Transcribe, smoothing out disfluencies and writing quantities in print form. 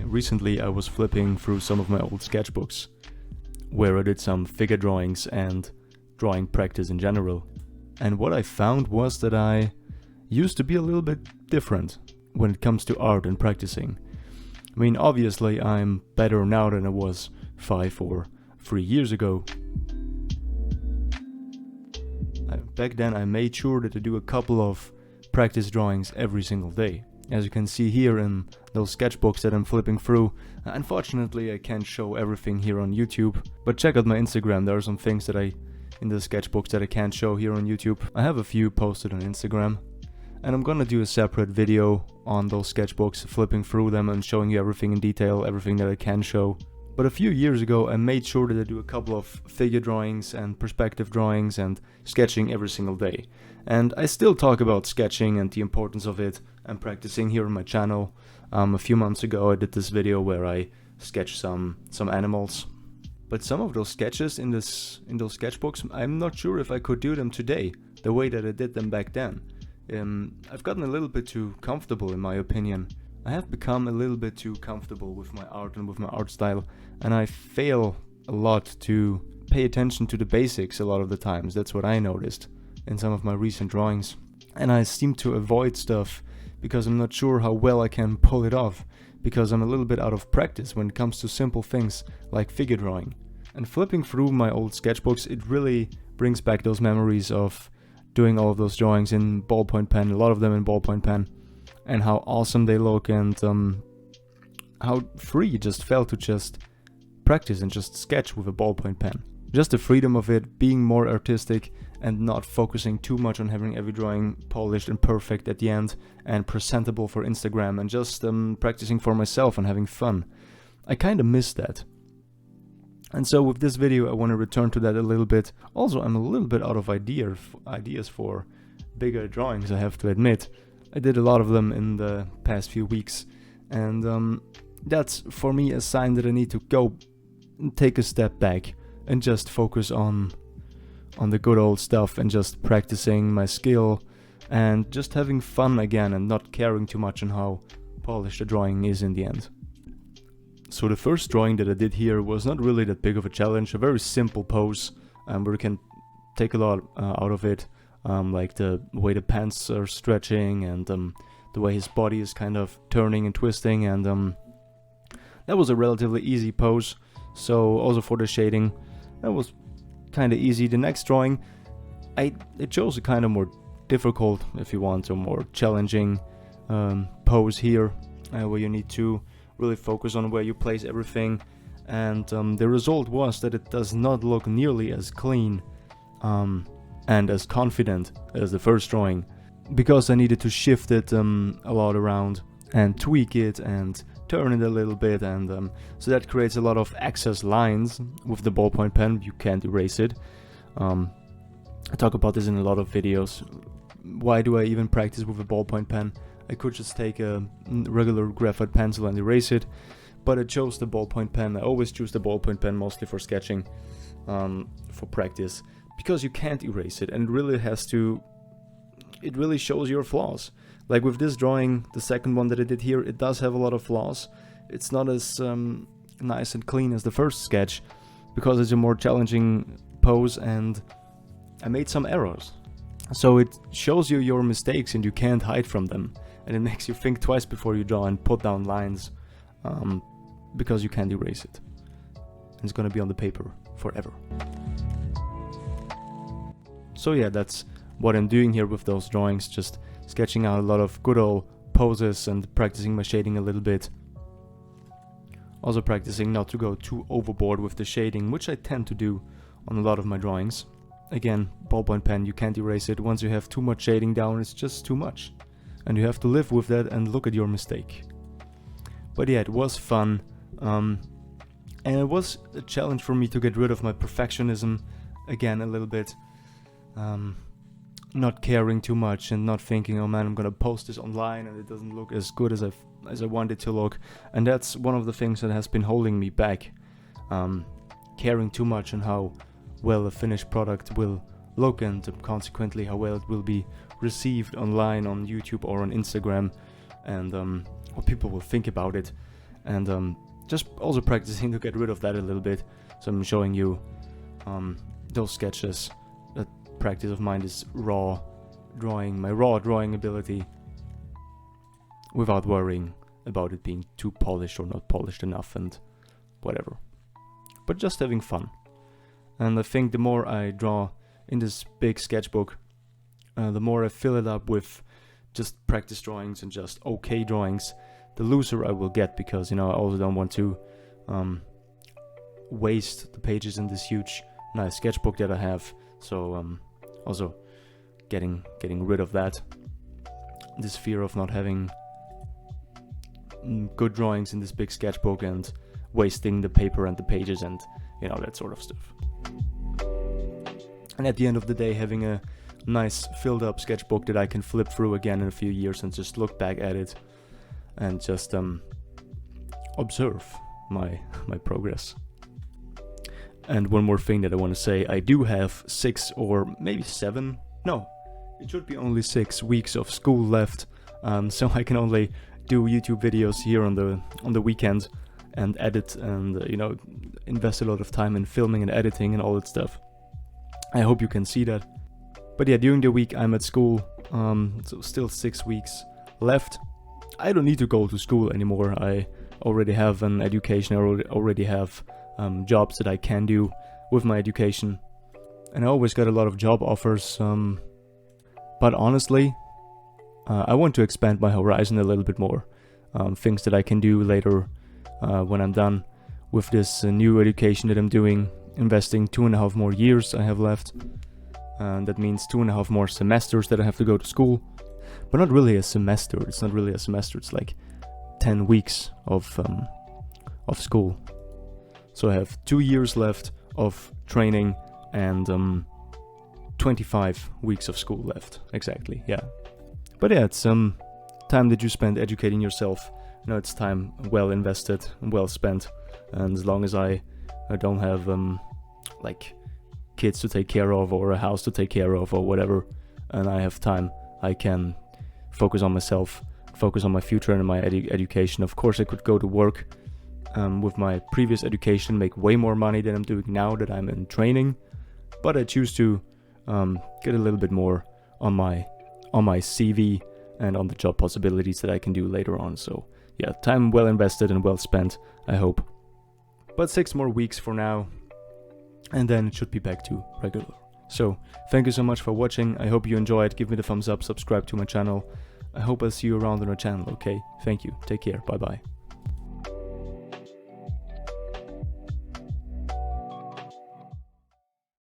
recently I was flipping through some of my old sketchbooks, where I did some figure drawings and drawing practice in general. And what I found was that I used to be a little bit different when it comes to art and practicing. I mean, obviously I'm better now than I was 5 or 3 years ago. Back then I made sure that I do a couple of practice drawings every single day. As you can see here in those sketchbooks that I'm flipping through. Unfortunately I can't show everything here on YouTube, but check out my Instagram. There are some things that in the sketchbooks that I can't show here on YouTube. I have a few posted on Instagram, and I'm gonna do a separate video on those sketchbooks, flipping through them and showing you everything in detail, everything that I can show. But a few years ago I made sure that I do a couple of figure drawings and perspective drawings and sketching every single day. And I still talk about sketching and the importance of it and practicing here on my channel. A few months ago I did this video where I sketched some animals. But some of those sketches in those sketchbooks, I'm not sure if I could do them today, the way that I did them back then. I've gotten a little bit too comfortable, in my opinion. I have become a little bit too comfortable with my art and with my art style, and I fail a lot to pay attention to the basics a lot of the times. That's what I noticed in some of my recent drawings. And I seem to avoid stuff because I'm not sure how well I can pull it off, because I'm a little bit out of practice when it comes to simple things like figure drawing. And flipping through my old sketchbooks, it really brings back those memories of doing all of those drawings in ballpoint pen, a lot of them in ballpoint pen, and how awesome they look, and how free it just felt to just practice and just sketch with a ballpoint pen. Just the freedom of it, being more artistic and not focusing too much on having every drawing polished and perfect at the end and presentable for Instagram, and just practicing for myself and having fun. I kinda miss that. And so with this video I want to return to that a little bit. Also, I'm a little bit out of ideas for bigger drawings, I have to admit. I did a lot of them in the past few weeks, and that's for me a sign that I need to go and take a step back and just focus on the good old stuff and just practicing my skill and just having fun again and not caring too much on how polished the drawing is in the end. So the first drawing that I did here was not really that big of a challenge, a very simple pose where you can take a lot out of it. Like the way the pants are stretching and the way his body is kind of turning and twisting, and that was a relatively easy pose. So also for the shading, that was kind of easy. The next drawing, I chose a kind of more difficult, if you want, or more challenging pose here, where you need to really focus on where you place everything, and the result was that it does not look nearly as clean and as confident as the first drawing, because I needed to shift it a lot around and tweak it and turn it a little bit, and so that creates a lot of excess lines. With the ballpoint pen you can't erase it. I talk about this in a lot of videos. Why do I even practice with a ballpoint pen? I could just take a regular graphite pencil and erase it, but I chose the ballpoint pen. I always choose the ballpoint pen mostly for sketching, for practice, because you can't erase it, and it really shows your flaws. Like with this drawing, the second one that I did here, it does have a lot of flaws. It's not as nice and clean as the first sketch, because it's a more challenging pose and I made some errors. So it shows you your mistakes and you can't hide from them, and it makes you think twice before you draw and put down lines, because you can't erase it. And it's gonna be on the paper forever. So yeah, that's what I'm doing here with those drawings, just sketching out a lot of good old poses and practicing my shading a little bit. Also practicing not to go too overboard with the shading, which I tend to do on a lot of my drawings. Again, ballpoint pen, you can't erase it. Once you have too much shading down, it's just too much. And you have to live with that and look at your mistake. But yeah, it was fun. And it was a challenge for me to get rid of my perfectionism again a little bit. Not caring too much and not thinking, oh man, I'm gonna post this online and it doesn't look as good as I want it to look. And that's one of the things that has been holding me back. Caring too much on how well a finished product will look, and consequently how well it will be received online on YouTube or on Instagram, and what people will think about it. and just also practicing to get rid of that a little bit. So I'm showing you those sketches. That practice of mine is raw drawing, my raw drawing ability, without worrying about it being too polished or not polished enough and whatever. But just having fun. And I think the more I draw in this big sketchbook, the more I fill it up with just practice drawings and just okay drawings, the looser I will get, because, you know, I also don't want to waste the pages in this huge nice sketchbook that I have. So also getting rid of that, this fear of not having good drawings in this big sketchbook and wasting the paper and the pages and, you know, that sort of stuff. And at the end of the day, having a nice filled up sketchbook that I can flip through again in a few years and just look back at it and just observe my progress. And one more thing that I want to say, I do have 6 or maybe 7, no, it should be only 6 weeks of school left, so I can only do YouTube videos here on the weekend and edit and you know, invest a lot of time in filming and editing and all that stuff. I hope you can see that. But yeah, during the week I'm at school, so still 6 weeks left. I don't need to go to school anymore. I already have an education, I already have jobs that I can do with my education. And I always got a lot of job offers, but honestly, I want to expand my horizon a little bit more. Things that I can do later when I'm done with this new education that I'm doing, investing 2.5 more years I have left. And that means 2.5 more semesters that I have to go to school. But not really a semester, it's not really a semester, it's like 10 weeks of school. So I have 2 years left of training and 25 weeks of school left, exactly, yeah. But yeah, it's time that you spend educating yourself. You know, it's time well invested and well spent. And as long as I don't have like kids to take care of or a house to take care of or whatever, and I have time, I can focus on myself, focus on my future and my education. Of course, I could go to work with my previous education, make way more money than I'm doing now that I'm in training, but I choose to get a little bit more on my CV and on the job possibilities that I can do later on. So yeah, time well invested and well spent, I hope. But 6 more weeks for now, and then it should be back to regular. So thank you so much for watching. I hope you enjoyed. Give me the thumbs up, subscribe to my channel. I hope I'll see you around on our channel, okay? Thank you. Take care. Bye bye.